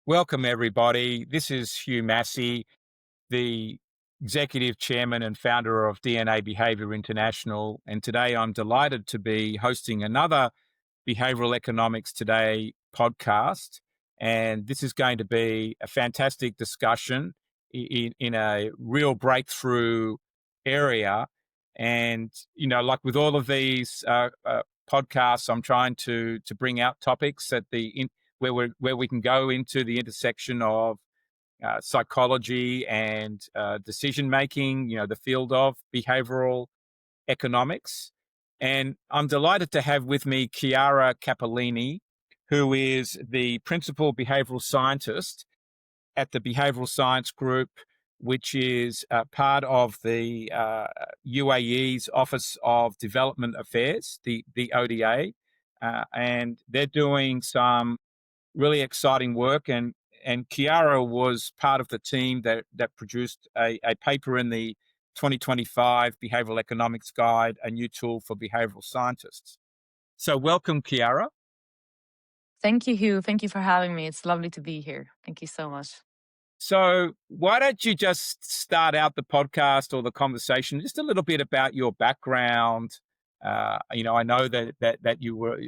Welcome, everybody. This is Hugh Massie, the Executive Chairman and founder of DNA Behaviour International. And today I'm delighted to be hosting another Behavioural Economics Today podcast. And this is going to be a fantastic discussion in a real breakthrough area. And, like with all of these podcasts, I'm trying to bring out topics where we can go into the intersection of psychology and decision making, the field of behavioral economics. And I'm delighted to have with me Chiara Cappellini, who is the principal behavioral scientist at the Behavioral Science Group, which is part of the UAE's Office of Development Affairs, the ODA. And they're doing some really exciting work. And Chiara was part of the team that produced a paper in the 2025 Behavioral Economics Guide, a new tool for behavioral scientists. So welcome, Chiara. Thank you, Hugh. Thank you for having me. It's lovely to be here. Thank you so much. So why don't you just start out the podcast or the conversation just a little bit about your background? I know that you were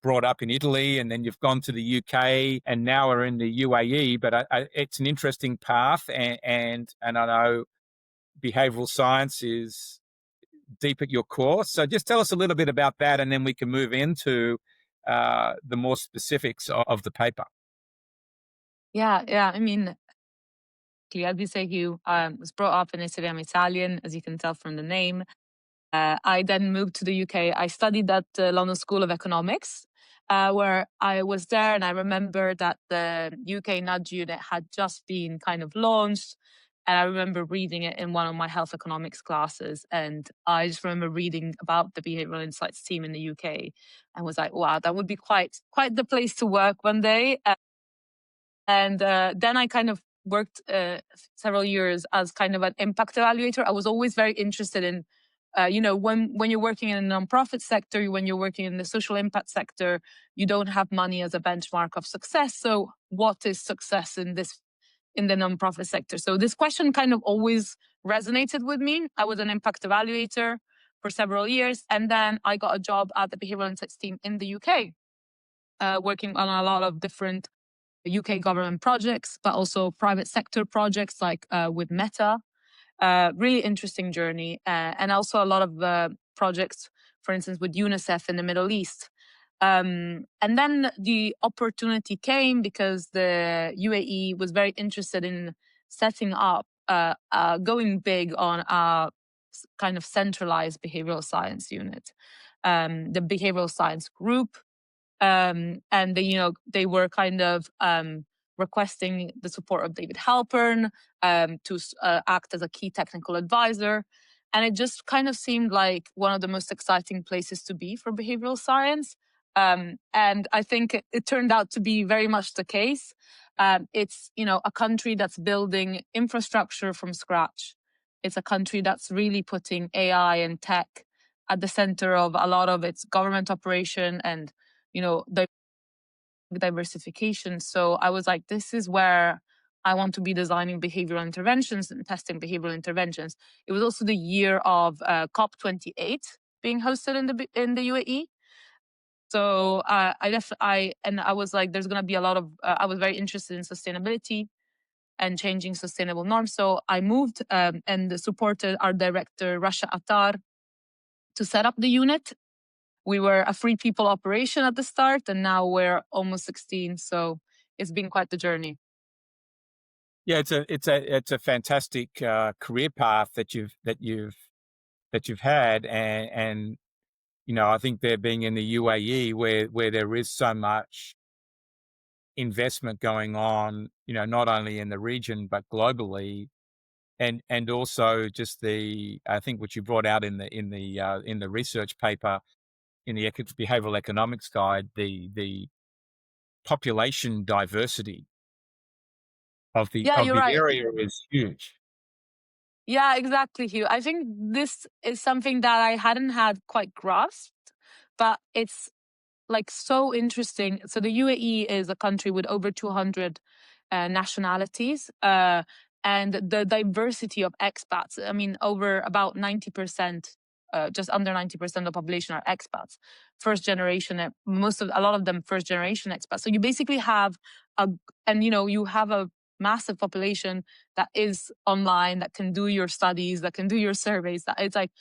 brought up in Italy and then you've gone to the UK and now are in the UAE, but it's an interesting path, and I know behavioral science is deep at your core. So just tell us a little bit about that, and then we can move into the more specifics of the paper. Yeah. I mean, as you say, Hugh, was brought up in Italy. I'm Italian, as you can tell from the name. I then moved to the UK. I studied at the London School of Economics, where I was there, and I remember that the UK Nudge Unit had just been kind of launched. And I remember reading it in one of my health economics classes. And I just remember reading about the behavioral insights team in the UK and was like, wow, that would be quite the place to work one day. And then I kind of worked several years as kind of an impact evaluator. I was always very interested in, when you're working in a nonprofit sector, when you're working in the social impact sector, you don't have money as a benchmark of success. So what is success in the nonprofit sector? So this question kind of always resonated with me. I was an impact evaluator for several years. And then I got a job at the behavioral insights team in the UK, working on a lot of different UK government projects, but also private sector projects like with Meta. Really interesting journey. And also a lot of projects, for instance, with UNICEF in the Middle East. And then the opportunity came because the UAE was very interested in setting up, going big on a kind of centralized behavioral science unit, the Behavioral Science Group. And they were kind of requesting the support of David Halpern to act as a key technical advisor. And it just kind of seemed like one of the most exciting places to be for behavioral science. And I think it turned out to be very much the case. It's, a country that's building infrastructure from scratch. It's a country that's really putting AI and tech at the center of a lot of its government operation and the diversification. So I was like, this is where I want to be designing behavioral interventions and testing behavioral interventions. It was also the year of COP28 being hosted in the UAE. So I was like, there's going to be a lot of. I was very interested in sustainability and changing sustainable norms. So I moved and supported our director Rasha Attar to set up the unit. We were a free people operation at the start, and now we're almost 16. So it's been quite the journey. Yeah, it's a fantastic career path that you've had, and I think there being in the UAE where there is so much investment going on, not only in the region but globally, and also just I think what you brought out in the research paper in the Behavioral Economics Guide, the population diversity of the Yeah, you're right. area is huge. Yeah, exactly, Hugh. I think this is something that I hadn't had quite grasped, but it's like so interesting. So the UAE is a country with over 200 nationalities, and the diversity of expats. I mean, over about 90%, just under 90% of the population are expats, first generation. A lot of them first generation expats. So you basically have a, and you have a massive population that is online, that can do your studies, that can do your surveys. That it's like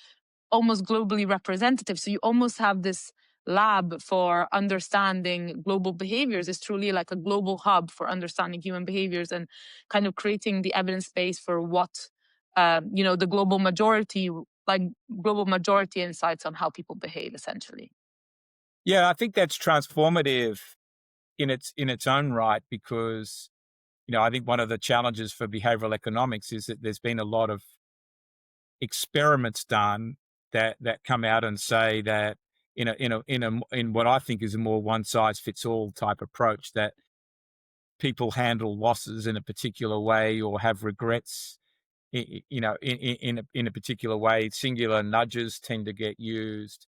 almost globally representative. So you almost have this lab for understanding global behaviors. Is truly like a global hub for understanding human behaviors and kind of creating the evidence base for what the global majority insights on how people behave, essentially. Yeah, I think that's transformative in its own right because I think one of the challenges for behavioral economics is that there's been a lot of experiments done that come out and say that in what I think is a more one size fits all type approach, that people handle losses in a particular way or have regrets in a particular way. Singular nudges tend to get used,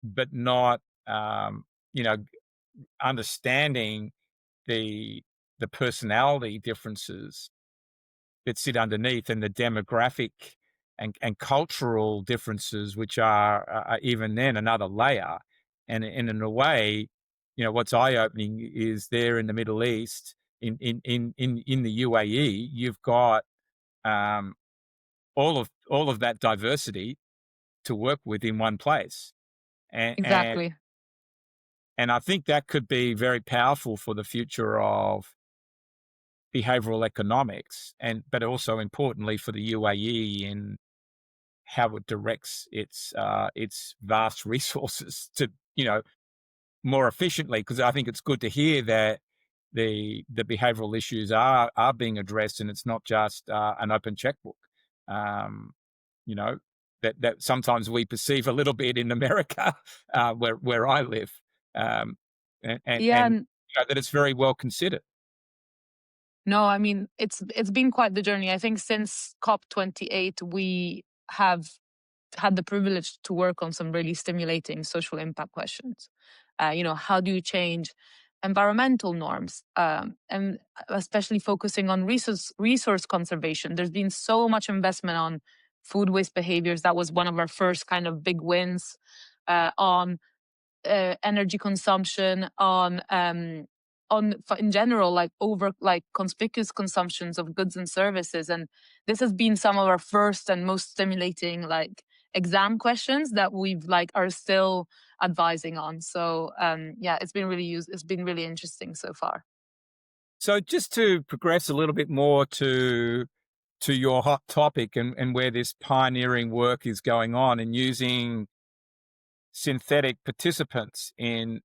but not you know understanding the personality differences that sit underneath, and the demographic and cultural differences, which are even then another layer. And in a way, what's eye opening is there in the Middle East, in the UAE, you've got um, all of that diversity to work with in one place, and and Exactly. and I think that could be very powerful for the future of behavioral economics, and but also importantly for the UAE in how it directs its vast resources to more efficiently. Because I think it's good to hear that the behavioral issues are being addressed, and it's not just an open checkbook. Um, you know that sometimes we perceive a little bit in America, where I live, um, Yeah. and that it's very well considered. No, I mean, it's been quite the journey. I think since COP28, we have had the privilege to work on some really stimulating social impact questions. How do you change environmental norms, and especially focusing on resource conservation? There's been so much investment on food waste behaviors. That was one of our first kind of big wins, on energy consumption, in general, like over like conspicuous consumptions of goods and services. And this has been some of our first and most stimulating like exam questions that we've like are still advising on. So yeah, it's been really interesting so far. So just to progress a little bit more to your hot topic, and where this pioneering work is going on, and using synthetic participants in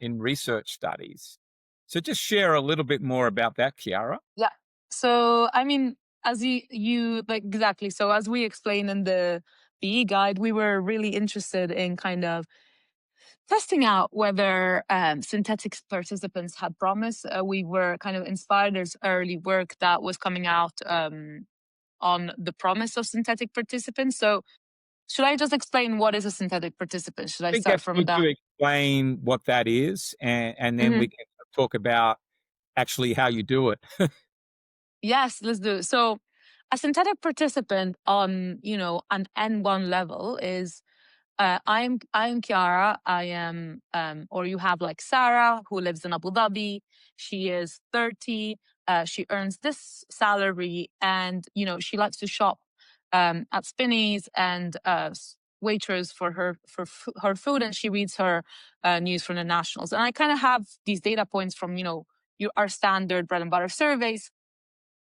research studies. So just share a little bit more about that, Chiara. Yeah. So I mean, as you like exactly. So as we explained in the BE guide, we were really interested in kind of testing out whether synthetic participants had promise. We were kind of inspired. There's early work that was coming out on the promise of synthetic participants. So should I just explain what is a synthetic participant? Should I I think start that's from good that? to explain what that is, and then we Mhm. can talk about actually how you do it. Yes, let's do it. So a synthetic participant on, an N1 level is I'm Chiara. I am, or you have like Sarah who lives in Abu Dhabi. She is 30. She earns this salary, and she likes to shop at Spinneys and Waitrose for her food, and she reads her news from the nationals. And I kind of have these data points from our standard bread and butter surveys.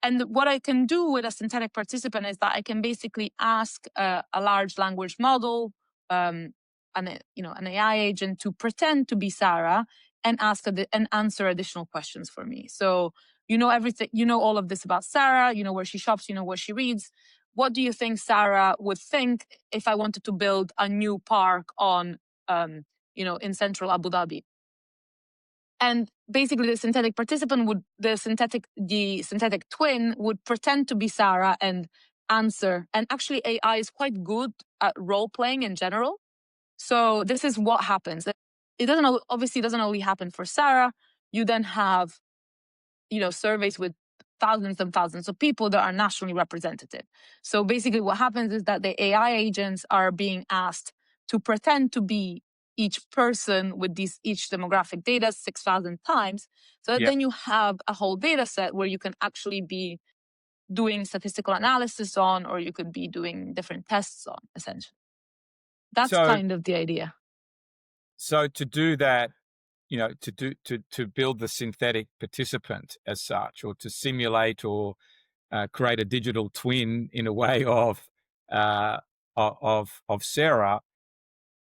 And what I can do with a synthetic participant is that I can basically ask a large language model, um, an AI agent, to pretend to be Sarah and and answer additional questions for me. So you know everything, all of this about Sarah. You know where she shops, you know what she reads. What do you think Sarah would think if I wanted to build a new park in central Abu Dhabi? And basically the synthetic twin would pretend to be Sarah and answer. And actually AI is quite good at role playing in general. So this is what happens. It doesn't only happen for Sarah. You then have surveys with thousands and thousands of people that are nationally representative. So basically what happens is that the AI agents are being asked to pretend to be each person with each demographic data 6,000 times. So that Yeah. then you have a whole data set where you can actually be doing statistical analysis on, or you could be doing different tests on, essentially. That's So kind of the idea. so to do that, to build the synthetic participant as such, or to simulate or create a digital twin in a way uh, of Sarah,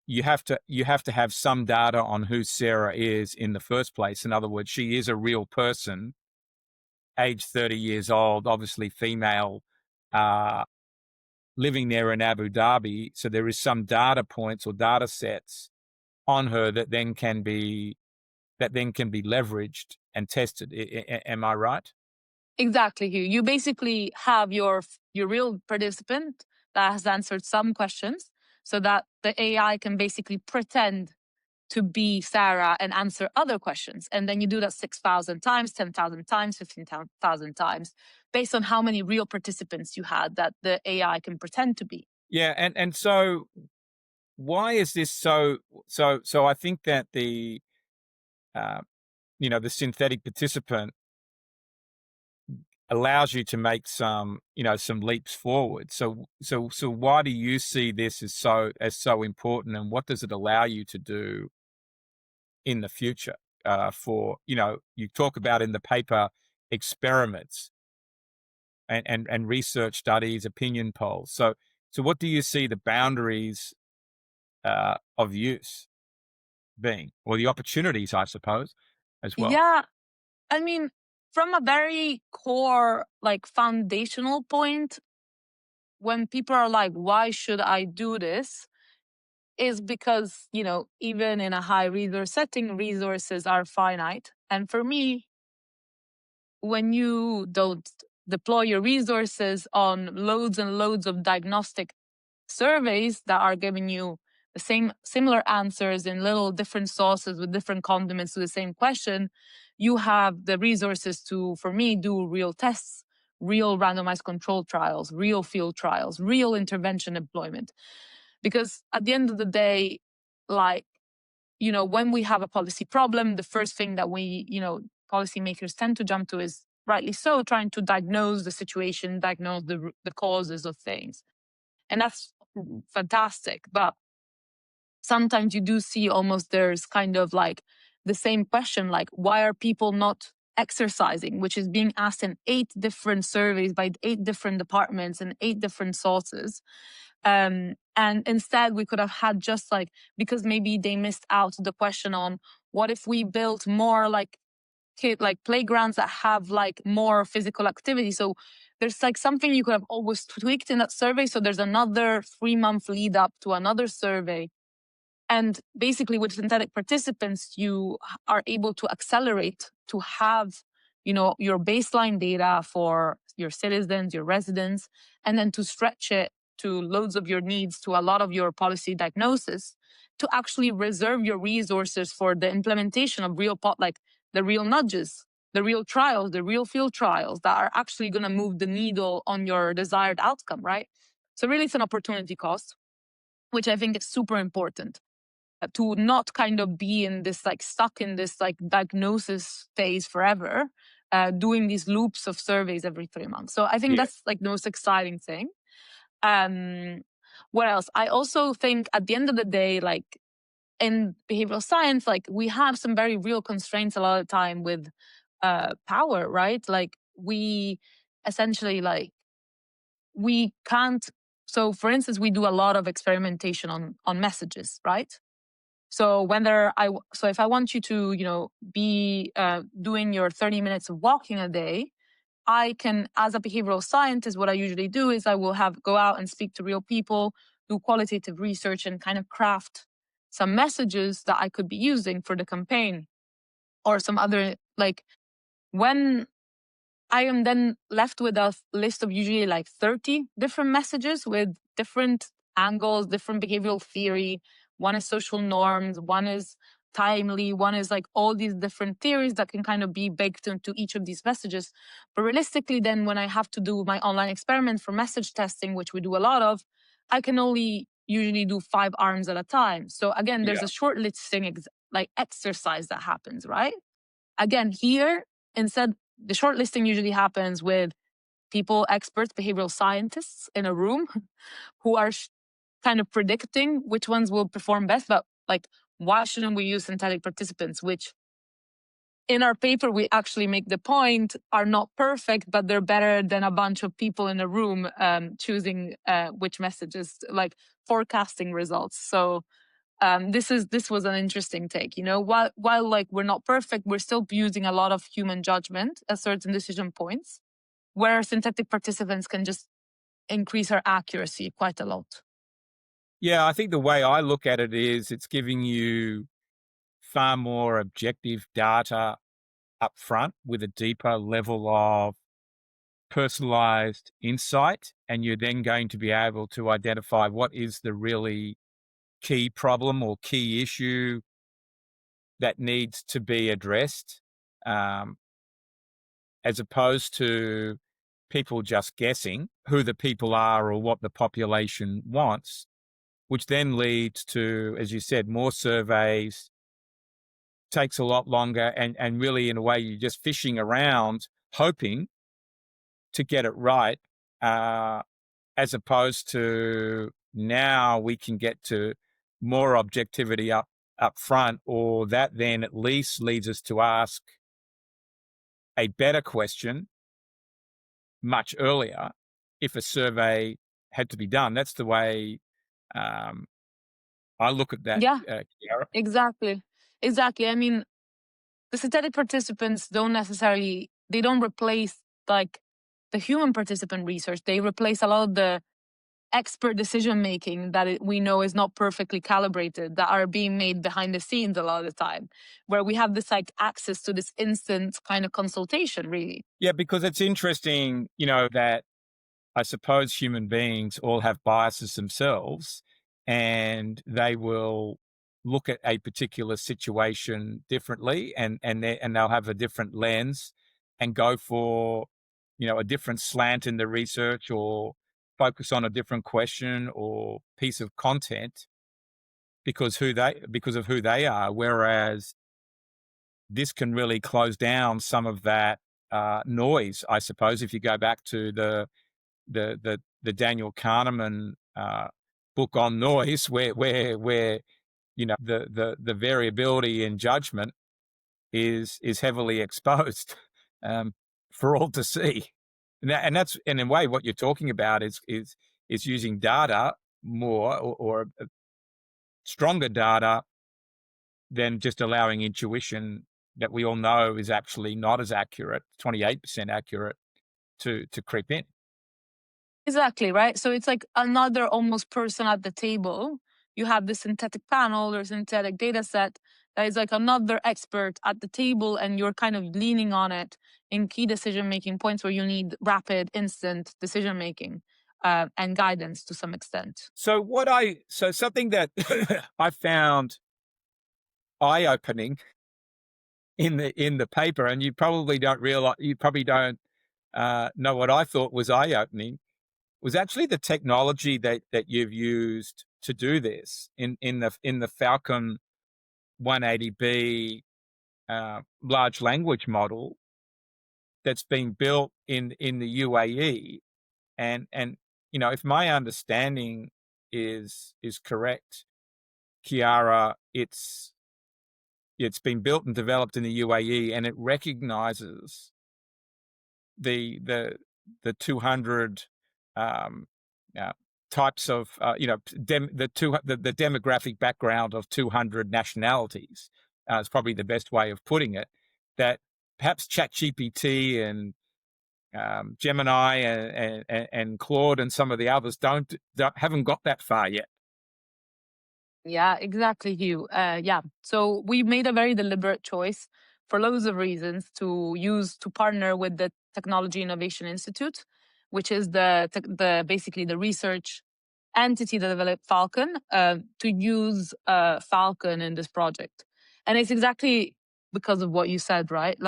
you have to have some data on who Sarah is in the first place. In other words, she is a real person, age 30 years old, obviously female, uh, living there in Abu Dhabi. So there is some data points or data sets on her that then can be leveraged and tested. Am I right? Exactly, Hugh. You basically have your real participant that has answered some questions so that the AI can basically pretend to be Sarah and answer other questions. And then you do that 6,000 times, 10,000 times, 15,000 times, based on how many real participants you had that the AI can pretend to be. Yeah, and so why is this so I think that uh, the synthetic participant allows you to make some leaps forward. So why do you see this as so important, and what does it allow you to do in the future? For you talk about in the paper experiments and research studies, opinion polls. So what do you see the boundaries of use being, or the opportunities, I suppose, as well? Yeah, I mean, from a very core, like foundational point, when people are like, why should I do this? Is because, even in a high resource setting, resources are finite. And for me, when you don't deploy your resources on loads and loads of diagnostic surveys that are giving you the same similar answers in little different sauces with different condiments to the same question, you have the resources to, for me, do real tests, real randomized control trials, real field trials, real intervention deployment. Because at the end of the day, like, when we have a policy problem, the first thing that policymakers tend to jump to is, rightly so, trying to diagnose the situation, diagnose the causes of things. And that's fantastic. But sometimes you do see almost there's kind of like the same question, like, why are people not exercising, which is being asked in 8 different surveys by 8 different departments and 8 different sources. And instead, we could have had just like, because maybe they missed out the question on what if we built more like playgrounds that have like more physical activity. So there's like something you could have always tweaked in that survey. So there's another 3-month lead up to another survey. And basically, with synthetic participants, you are able to accelerate to have, your baseline data for your citizens, your residents, and then to stretch it to loads of your needs, to a lot of your policy diagnosis, to actually reserve your resources for the implementation of like the real nudges, the real trials, the real field trials that are actually going to move the needle on your desired outcome, right? So really, it's an opportunity cost, which I think is super important, to not kind of be in this like stuck in this like diagnosis phase forever, doing these loops of surveys every 3 months. So I think Yeah. that's like the most exciting thing. um what else? I also think at the end of the day, like in behavioral science, like we have some very real constraints a lot of the time with power, right? Like we essentially, like, we can't. So for instance, we do a lot of experimentation on messages, right? So so if I want you to, be doing your 30 minutes of walking a day, I can, as a behavioral scientist, what I usually do is I will go out and speak to real people, do qualitative research, and kind of craft some messages that I could be using for the campaign, or some other, like, when I am then left with a list of usually like 30 different messages with different angles, different behavioral theory. One is social norms, one is timely, one is like all these different theories that can kind of be baked into each of these messages. But realistically, then when I have to do my online experiment for message testing, which we do a lot of, I can only usually do 5 arms at a time. So again, there's Yeah. a shortlisting like exercise that happens, right? Again, here, instead, the shortlisting usually happens with people, experts, behavioral scientists in a room who are kind of predicting which ones will perform best. But like, why shouldn't we use synthetic participants, which in our paper we actually make the point are not perfect, but they're better than a bunch of people in a room choosing which messages, like forecasting results. So this was an interesting take. While like we're not perfect, we're still using a lot of human judgment at certain decision points, where synthetic participants can just increase our accuracy quite a lot. Yeah, I think the way I look at it is it's giving you far more objective data up front with a deeper level of personalized insight. And you're then going to be able to identify what is the really key problem or key issue that needs to be addressed, um, as opposed to people just guessing who the people are or what the population wants, which then leads to, as you said, more surveys, takes a lot longer, and really, in a way, you're just fishing around, hoping to get it right, as opposed to now we can get to more objectivity up front, or that then at least leads us to ask a better question much earlier if a survey had to be done. That's the way um, I look at that, Yeah, Chiara. exactly. Exactly. I mean, the synthetic participants they don't replace like the human participant research. They replace a lot of the expert decision making that we know is not perfectly calibrated, that are being made behind the scenes a lot of the time, where we have this like access to this instant kind of consultation, really. Yeah, because it's interesting, that I suppose human beings all have biases themselves, and they will look at a particular situation differently, and they'll have a different lens and go for a different slant in the research, or focus on a different question or piece of content because of who they are. Whereas this can really close down some of that noise, I suppose. If you go back to the Daniel Kahneman book on noise, where the variability in judgment is heavily exposed, um, for all to see, and in a way what you're talking about is using data more, or stronger data than just allowing intuition that we all know is actually not as accurate, 28% accurate, to creep in. Exactly, right? So it's like another almost person at the table. You have the synthetic panel or synthetic data set that is like another expert at the table, and you're kind of leaning on it in key decision making points where you need rapid, instant decision making and guidance to some extent. So something that I found eye opening in the paper, and you probably don't know what I thought was eye opening, was actually the technology that you've used to do this in the Falcon 180B large language model that's being built in the UAE, and if my understanding is correct, Chiara, it's been built and developed in the UAE, and it recognizes the the the 200 um, uh, types of the demographic background of 200 nationalities. Is probably the best way of putting it. That perhaps ChatGPT and Gemini and Claude and some of the others haven't got that far yet. Yeah, exactly, Hugh. Yeah. So we made a very deliberate choice for loads of reasons to partner with the Technology Innovation Institute, which is the basically the research entity that developed Falcon, to use Falcon in this project. And it's exactly because of what you said, right?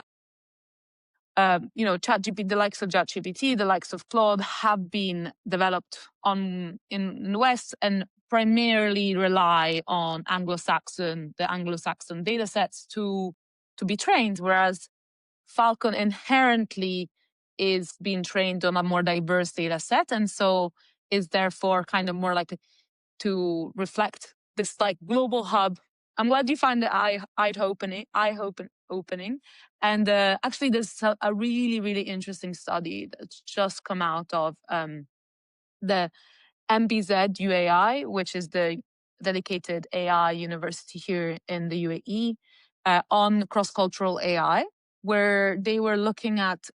ChatGPT, the likes of ChatGPT, the likes of Claude have been developed in the West and primarily rely on the Anglo-Saxon data sets to be trained, whereas Falcon inherently is being trained on a more diverse data set, and so is therefore kind of more likely to reflect this like global hub. I'm glad you find the eye opening. And actually, there's a really, really interesting study that's just come out of the MBZ UAI, which is the dedicated AI university here in the UAE, on cross-cultural AI, where they were looking at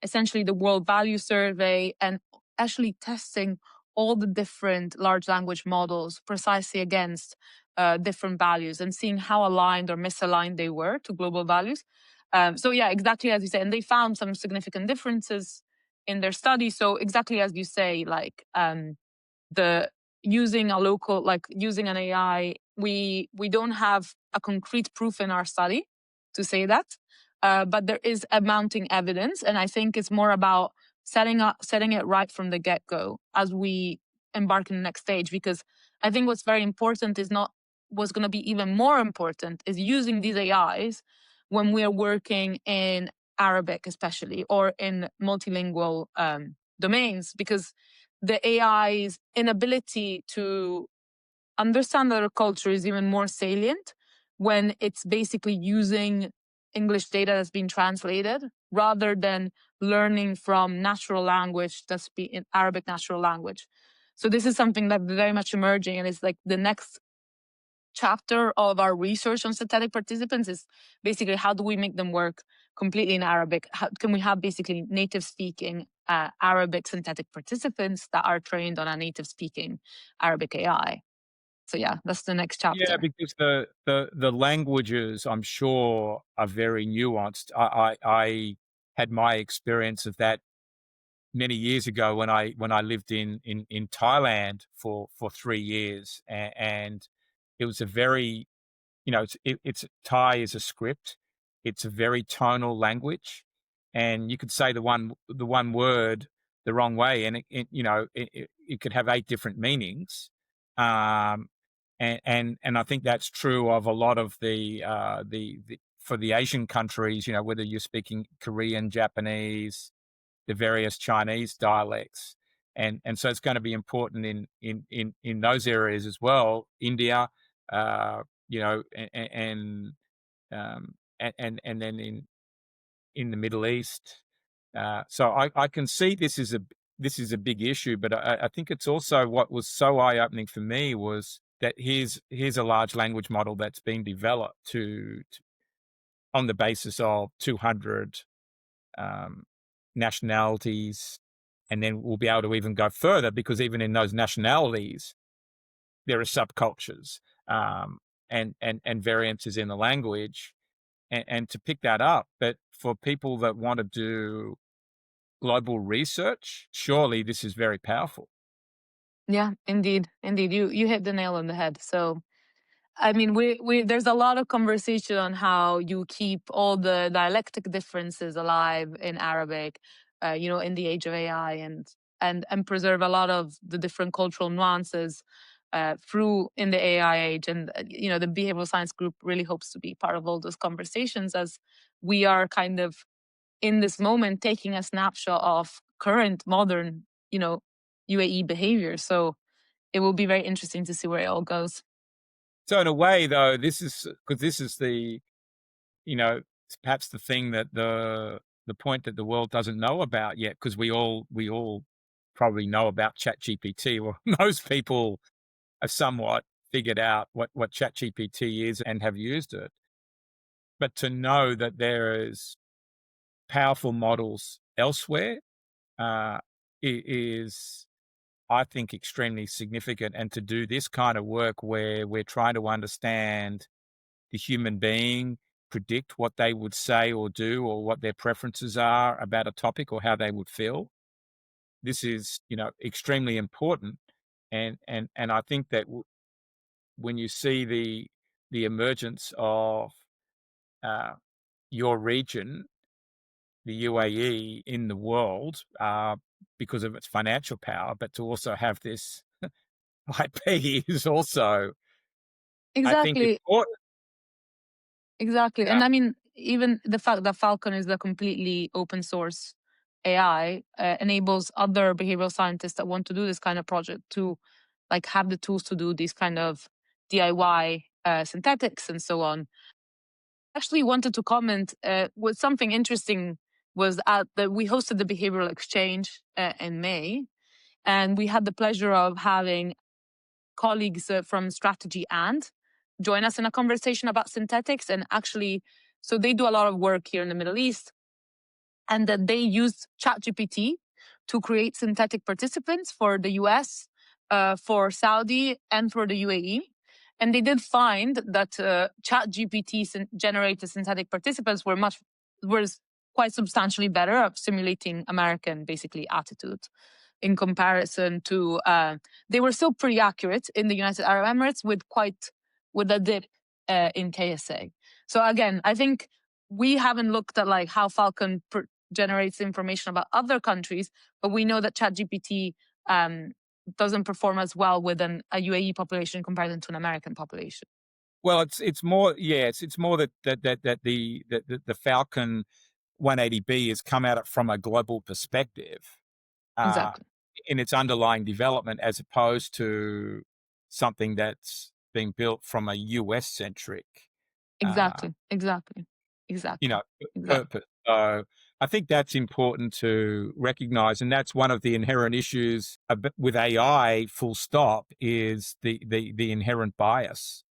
essentially the World Value Survey and actually testing all the different large language models precisely against different values and seeing how aligned or misaligned they were to global values. So yeah, exactly as you say, and they found some significant differences in their study. So exactly as you say, like the using a local, like using an AI, we don't have a concrete proof in our study to say that, but there is a mounting evidence, and I think it's more about setting it right from the get go as we embark in the next stage. Because I think what's very important is not what's going to be even more important is using these AIs when we are working in Arabic, especially, or in multilingual domains, because the AI's inability to understand other culture is even more salient when it's basically using English data that's been translated rather than learning from natural language that's in Arabic natural language. So this is something that's very much emerging, and it's like the next chapter of our research on synthetic participants is basically how do we make them work completely in Arabic? How can we have basically native speaking Arabic synthetic participants that are trained on a native speaking Arabic AI? So yeah, that's the next Yeah, chapter. because the languages, I'm sure, are very nuanced. I had my experience of that many years ago when I lived in Thailand for 3 years, and it was a very, it's Thai is a script. It's a very tonal language, and you could say the one word the wrong way, and it could have 8 different meanings. Um, and I think that's true of a lot of the for the Asian countries. Whether you're speaking Korean, Japanese, the various Chinese dialects, and so it's going to be important in those areas as well. India, you know, and then in the Middle East. So I can see this is a big issue, but I think it's also what was so eye opening for me was that here's a large language model that's been developed on the basis of 200 um, nationalities, and then we'll be able to even go further because even in those nationalities there are subcultures, and variances in the language, and to pick that up. But for people that want to do global research, surely this is very powerful. Yeah, indeed, you hit the nail on the head. So I mean, we there's a lot of conversation on how you keep all the dialectic differences alive in Arabic, in the age of AI, and preserve a lot of the different cultural nuances through in the AI age. And the behavioral science group really hopes to be part of all those conversations as we are kind of in this moment taking a snapshot of current modern, UAE behavior. So it will be very interesting to see where it all goes. So in a way, though, this is because this is perhaps the thing that the point that the world doesn't know about yet, because we all probably know about ChatGPT, or most people have somewhat figured out what ChatGPT is and have used it. But to know that there is powerful models elsewhere is, I think, extremely significant. And to do this kind of work where we're trying to understand the human being, predict what they would say or do, or what their preferences are about a topic, or how they would feel, this is extremely important. And I think that when you see the emergence of your region, the UAE, in the world because of its financial power, but to also have this IP is also, I think, Exactly. important. Exactly. Yeah. And I mean, even the fact that Falcon is a completely open source AI enables other behavioral scientists that want to do this kind of project to like have the tools to do these kind of DIY synthetics and so on. Actually wanted to comment with something interesting was at that we hosted the behavioral exchange in May, and we had the pleasure of having colleagues from Strategy and join us in a conversation about synthetics. And actually, so they do a lot of work here in the Middle East, and that they used ChatGPT to create synthetic participants for the US, for Saudi, and for the UAE. And they did find that ChatGPT generated synthetic participants were quite substantially better at simulating American basically attitude in comparison to they were still pretty accurate in the United Arab Emirates with a dip in KSA. So again, I think we haven't looked at like how Falcon generates information about other countries, but we know that ChatGPT doesn't perform as well with a UAE population compared to an American population. Well, it's more, yes, it's more that the Falcon 180B has come at it from a global perspective uh, Exactly. in its underlying development, as opposed to something that's being built from a US centric, uh, Exactly. Exactly. Exactly. Exactly. purpose. So I think that's important to recognize, and that's one of the inherent issues with AI. Full stop is the inherent bias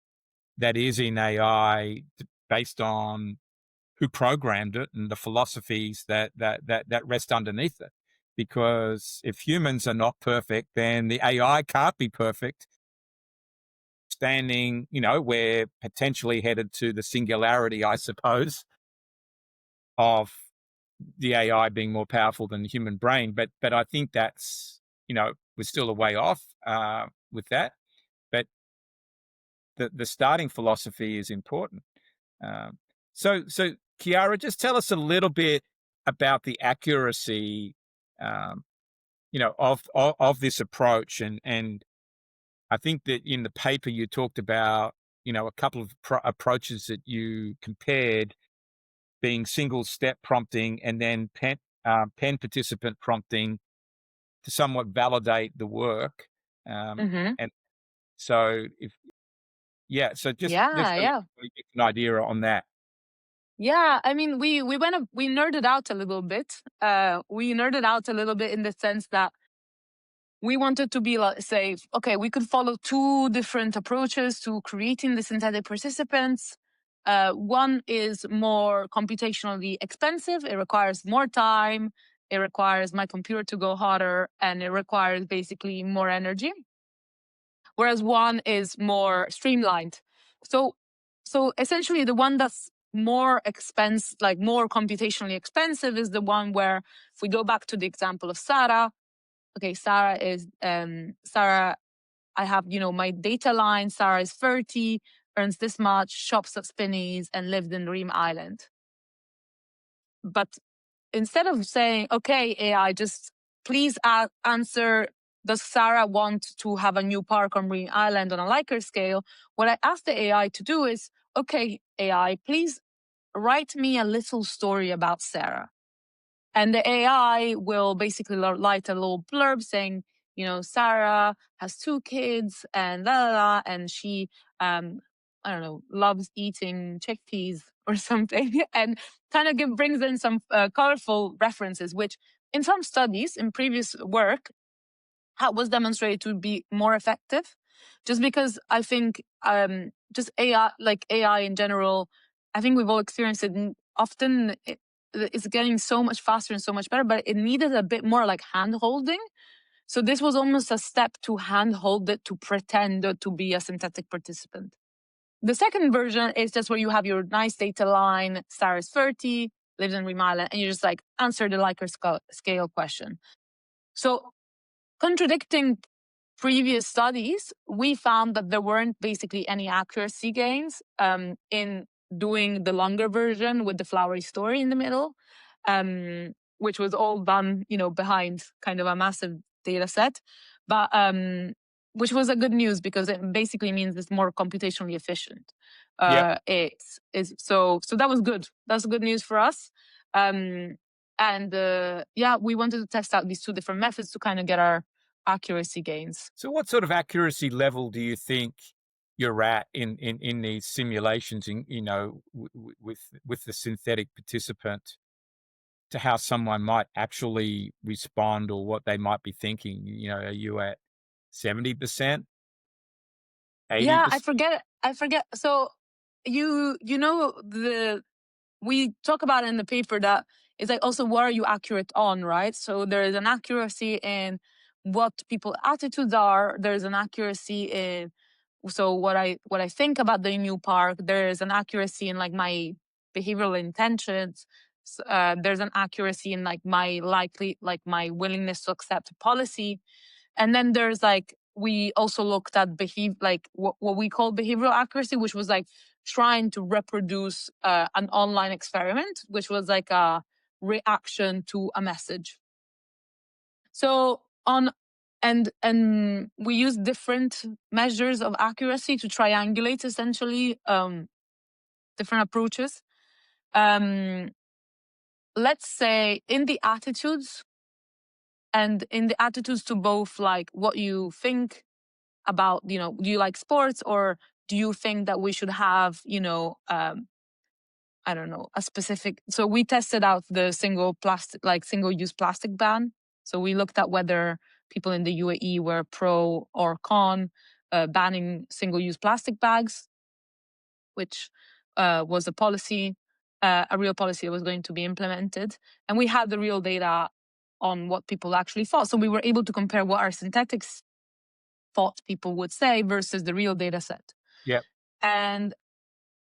that is in AI based on who programmed it and the philosophies that rest underneath it. Because if humans are not perfect, then the AI can't be perfect. Standing, we're potentially headed to the singularity, I suppose, of the AI being more powerful than the human brain. But I think that's, we're still a way off with that. But the starting philosophy is important. Um, so Chiara, just tell us a little bit about the accuracy, um, of this approach, and I think that in the paper you talked about, a couple of approaches that you compared, being single step prompting and then pen participant prompting to somewhat validate the work, Hmm. and so if yeah, so just Yeah. let's get Yeah. an idea on that. Yeah, I mean, we nerded out a little bit. We nerded out a little bit in the sense that we wanted to be like, say, okay, we could follow two different approaches to creating the synthetic participants. One is more computationally expensive; it requires more time, it requires my computer to go hotter, and it requires basically more energy. Whereas one is more streamlined. So, so essentially, the one that's more like more computationally expensive, is the one where, if we go back to the example of Sarah, okay, Sarah is Sarah. I have my data line. Sarah is 30, earns this much, shops at Spinneys, and lived in Reem Island. But instead of saying, okay, AI, just please answer, does Sarah want to have a new park on Marine Island on a Likert scale? What I asked the AI to do is, okay, AI, please write me a little story about Sarah. And the AI will basically write a little blurb saying, Sarah has two kids and la la la, and she, I don't know, loves eating chickpeas or something, and kind of brings in some colorful references, which in some studies in previous work was demonstrated to be more effective, just because I think just AI, like AI in general, I think we've all experienced it. Often it's getting so much faster and so much better, but it needed a bit more like hand holding. So this was almost a step to hand hold it, to pretend to be a synthetic participant. The second version is just where you have your nice data line. Sarah's 30, lives in Reem Island, and you just like answer the Likert scale question. So contradicting previous studies, we found that there weren't basically any accuracy gains in doing the longer version with the flowery story in the middle, which was all done, behind kind of a massive data set. But which was a good news because it basically means it's more computationally efficient. Yep. So that was good. That's good news for us. And yeah, we wanted to test out these two different methods to kind of get our accuracy gains. So what sort of accuracy level do you think you're at in these simulations in, with the synthetic participant to how someone might actually respond or what they might be thinking? Are you at 70%, Yeah, I 80%? forget. I forget. So the we talk about in the paper that it's like also what are you accurate on, right? So there is an accuracy in what people's attitudes are. There's an accuracy in what I think about the new park. There is an accuracy in like my behavioral intentions. There's an accuracy in like my willingness to accept policy. And then there's like we also looked at what we call behavioral accuracy, which was like trying to reproduce an online experiment, which was like a reaction to a message. So on and we use different measures of accuracy to triangulate essentially different approaches. Let's say in the attitudes to both like what you think about, do you like sports, or do you think that we should have, I don't know, a specific. So we tested out the single use plastic ban. So we looked at whether people in the UAE were pro or con banning single use plastic bags, which was a real policy that was going to be implemented. And we had the real data on what people actually thought. So we were able to compare what our synthetics thought people would say versus the real data set. Yep. And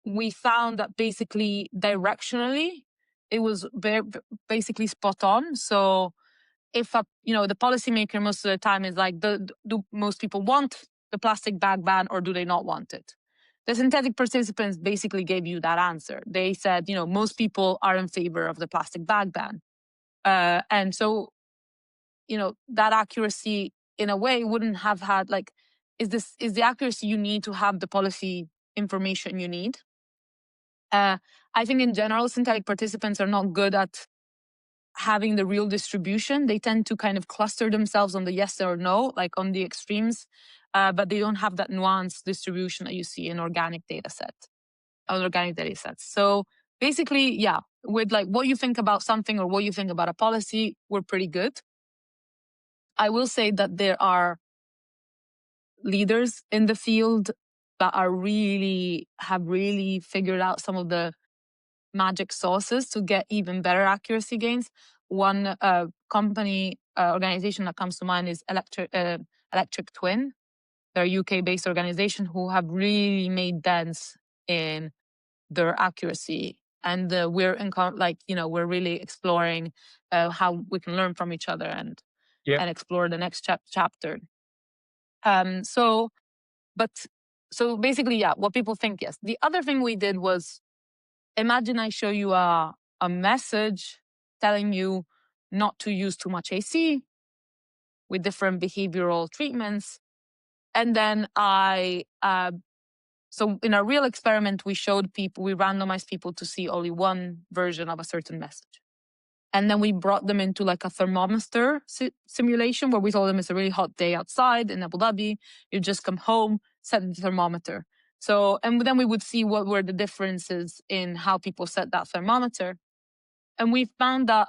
we found that basically directionally, it was basically spot on. So if the policymaker most of the time is like, do most people want the plastic bag ban or do they not want it? The synthetic participants basically gave you that answer. They said, most people are in favor of the plastic bag ban. And so, that accuracy in a way wouldn't have had like, is the accuracy you need to have the policy information you need? I think in general, synthetic participants are not good at having the real distribution. They tend to kind of cluster themselves on the yes or no, like on the extremes, but they don't have that nuanced distribution that you see in organic data sets. So basically, yeah, with like what you think about something or what you think about a policy, we're pretty good. I will say that there are leaders in the field that have really figured out some of the magic sauces to get even better accuracy gains. One organization that comes to mind is Electric Twin. They're a UK-based organization who have really made dents in their accuracy, and we're we're really exploring how we can learn from each other and Yep. explore the next chapter. So basically, yeah, what people think, yes. The other thing we did was, imagine I show you a message telling you not to use too much AC with different behavioral treatments. And then so in a real experiment, we randomized people to see only one version of a certain message. And then we brought them into like a thermometer simulation where we told them it's a really hot day outside in Abu Dhabi. You just come home, set the thermometer. So, and then we would see what were the differences in how people set that thermometer. And we found that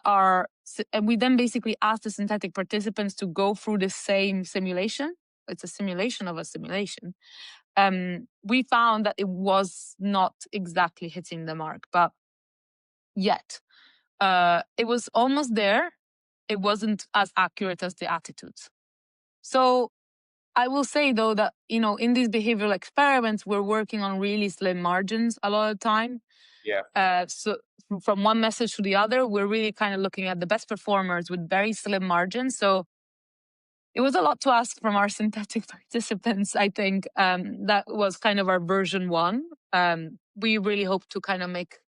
and we then basically asked the synthetic participants to go through the same simulation. It's a simulation of a simulation. We found that it was not exactly hitting the mark, but yet it was almost there. It wasn't as accurate as the attitudes. So I will say though that, in these behavioral experiments, we're working on really slim margins a lot of the time. Yeah. So from one message to the other, we're really kind of looking at the best performers with very slim margins. So it was a lot to ask from our synthetic participants. I think that was kind of our version one. We really hope to kind of make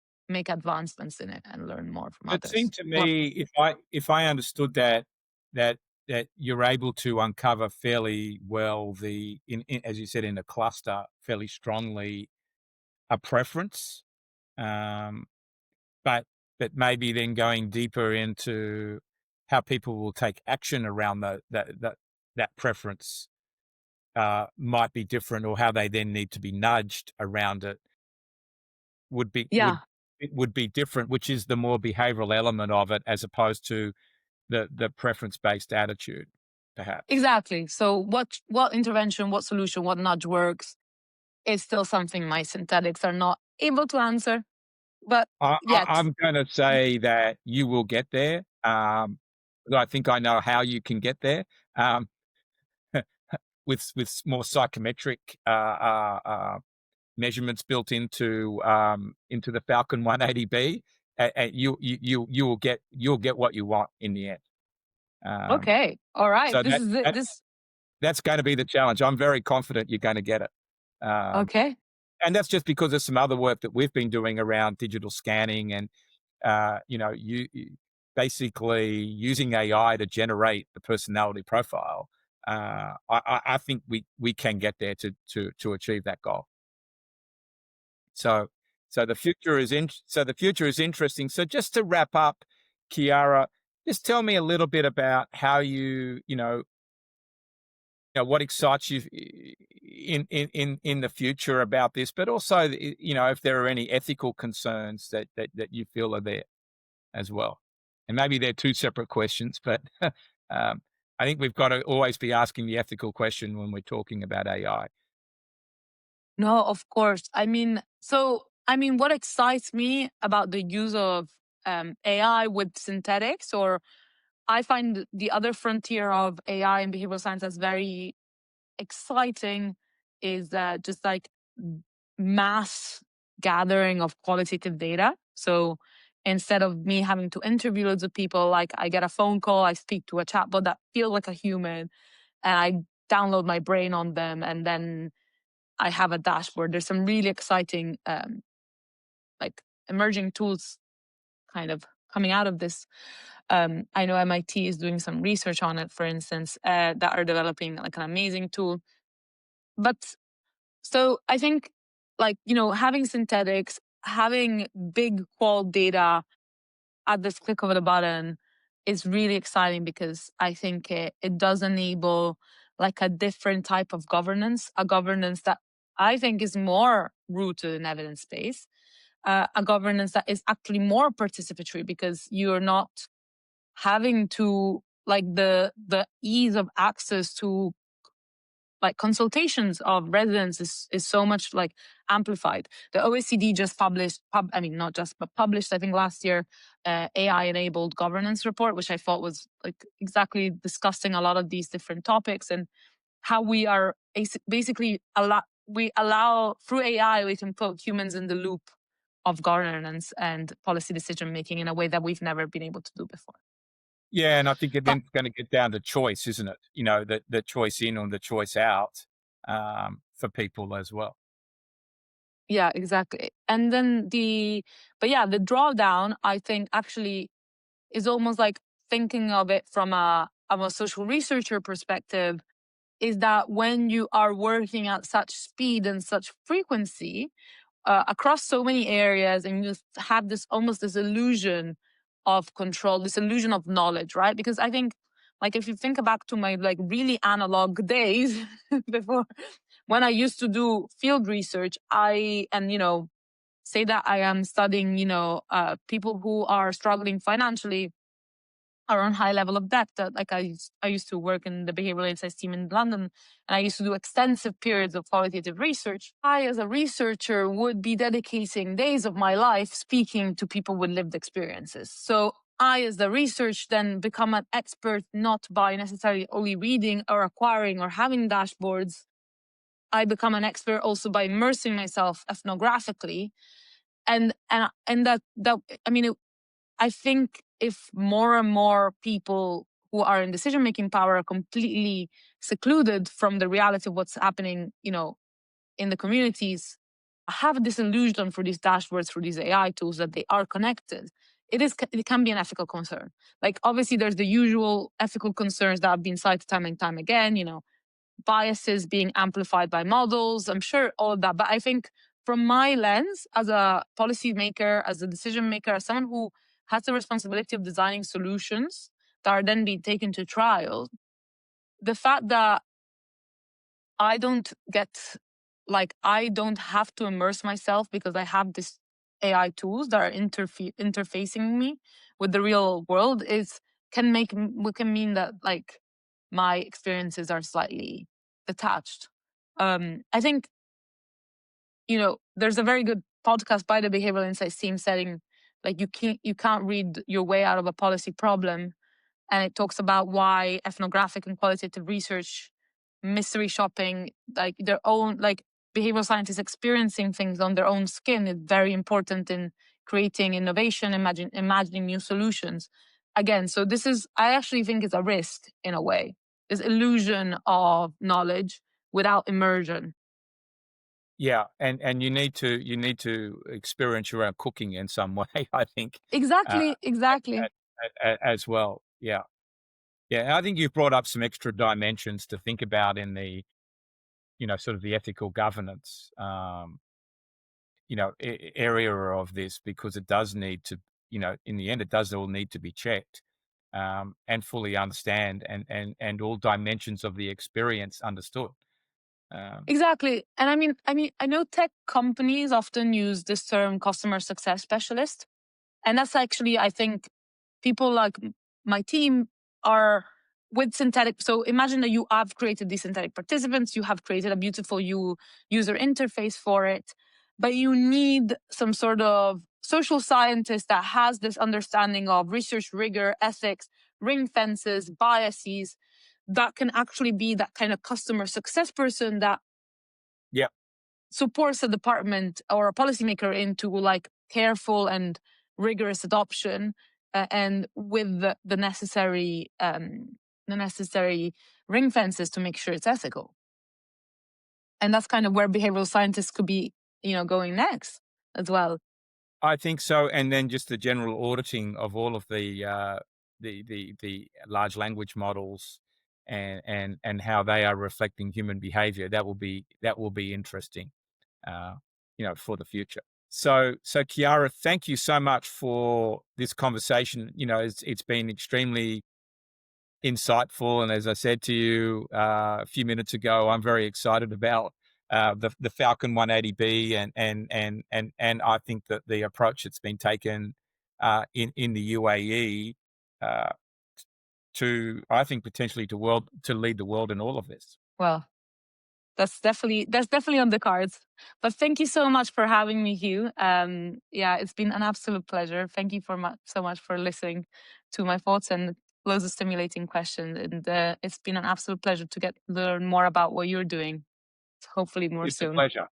advancements in it and learn more from It others. seemed to Well, me, if I understood that that you're able to uncover fairly well in as you said, in a cluster, fairly strongly a preference, um, but maybe then going deeper into how people will take action around that preference might be different, or how they then need to be nudged around it would be would yeah, it would be different, which is the more behavioral element of it, as opposed to the preference based attitude, perhaps. exactly. So what intervention, what solution, what nudge works is still something my synthetics are not able to answer, but yet. I'm going to say that you will get there. I think I know how you can get there. Um, with more psychometric measurements built into the Falcon 180B, and you'll get what you want in the end. Um, Okay, all right. so This is it. that This that's going to be the challenge. I'm very confident you're going to get it. Um, okay. and that's just because of some other work that we've been doing around digital scanning and basically using AI to generate the personality profile. I think we can get there to achieve that goal. So the future is interesting. So just to wrap up, Chiara, just tell me a little bit about how what excites you in the future about this, but also if there are any ethical concerns that you feel are there as well. And maybe they're two separate questions, but um, I think we've got to always be asking the ethical question when we're talking about AI. No, of course. What excites me about the use of AI with synthetics, or I find the other frontier of AI and behavioral science as very exciting, is just like mass gathering of qualitative data. So instead of me having to interview loads of people, like I get a phone call, I speak to a chatbot that feels like a human, and I download my brain on them, and then I have a dashboard. There's some really exciting like emerging tools kind of coming out of this. I know MIT is doing some research on it, for instance, that are developing like an amazing tool. But so I think, like, having synthetics, having big qual data at this click of a button is really exciting, because I think it does enable like a different type of governance, a governance that I think is more rooted in evidence base, a governance that is actually more participatory, because you're not having to, like, the ease of access to like consultations of residents is so much like amplified. The OECD just published, not just, but published, I think last year, AI enabled governance report, which I thought was like exactly discussing a lot of these different topics, and how we are basically we allow through AI, we can put humans in the loop of governance and policy decision making in a way that we've never been able to do before. Yeah, and I think it But then it's going to get down to choice, isn't it? The choice in or the choice out for people as well. yeah, exactly. And then the drawdown, I think, actually is almost like thinking of it from a social researcher perspective, is that when you are working at such speed and such frequency, across so many areas, and you have this almost this illusion of control, this illusion of knowledge, right? Because I think, like, if you think back to my like really analog days before, when I used to do field research, say that I am studying, people who are struggling financially, are on high level of debt. Like I used to work in the behavioral insights team in London, and I used to do extensive periods of qualitative research. I, as a researcher, would be dedicating days of my life speaking to people with lived experiences. So I, as the research, then become an expert, not by necessarily only reading or acquiring or having dashboards. I become an expert also by immersing myself ethnographically, and that I think if more and more people who are in decision making power are completely secluded from the reality of what's happening, in the communities, have this illusion for these dashboards, for these AI tools that they are connected. It can be an ethical concern. Like, obviously there's the usual ethical concerns that have been cited time and time again, biases being amplified by models. I'm sure all of that. But I think from my lens as a policymaker, as a decision maker, as someone who has the responsibility of designing solutions that are then being taken to trial, the fact that I don't get, I don't have to immerse myself because I have this AI tools that are interfacing me with the real world can mean that my experiences are slightly detached. I think, there's a very good podcast by the Behavioral Insights team saying, you can't read your way out of a policy problem. And it talks about why ethnographic and qualitative research, mystery shopping, their own, behavioral scientists experiencing things on their own skin is very important in creating innovation, imagining new solutions. Again, so I actually think it's a risk in a way, this illusion of knowledge without immersion. Yeah, and you need to experience your own cooking in some way, I think, uh, Exactly, exactly. as well. Yeah, yeah. And I think you've brought up some extra dimensions to think about in the sort of the ethical governance area of this, because it does need to, in the end, it does all need to be checked and fully understand, and all dimensions of the experience understood. Um, Exactly. And I know tech companies often use this term customer success specialist. And that's actually, I think, people like my team are with synthetic. So imagine that you have created these synthetic participants, you have created a beautiful user interface for it, but you need some sort of social scientist that has this understanding of research rigor, ethics, ring fences, biases, that can actually be that kind of customer success person that yeah, supports a department or a policymaker into careful and rigorous adoption, and with the necessary ring fences to make sure it's ethical. And that's kind of where behavioral scientists could be, going next as well. I think so. And then just the general auditing of all of the large language models, and how they are reflecting human behavior. That will be interesting, uh, for the future. So Chiara, thank you so much for this conversation. It's been extremely insightful, and as I said to you a few minutes ago, I'm very excited about the Falcon 180B, and I think that the approach that's been taken in the UAE uh, to, I think, potentially to lead the world in all of this. Well, that's definitely on the cards. But thank you so much for having me, Hugh. Yeah, it's been an absolute pleasure. Thank you so much for listening to my thoughts and loads of stimulating questions. And it's been an absolute pleasure to learn more about what you're doing. Hopefully more It's a soon. pleasure.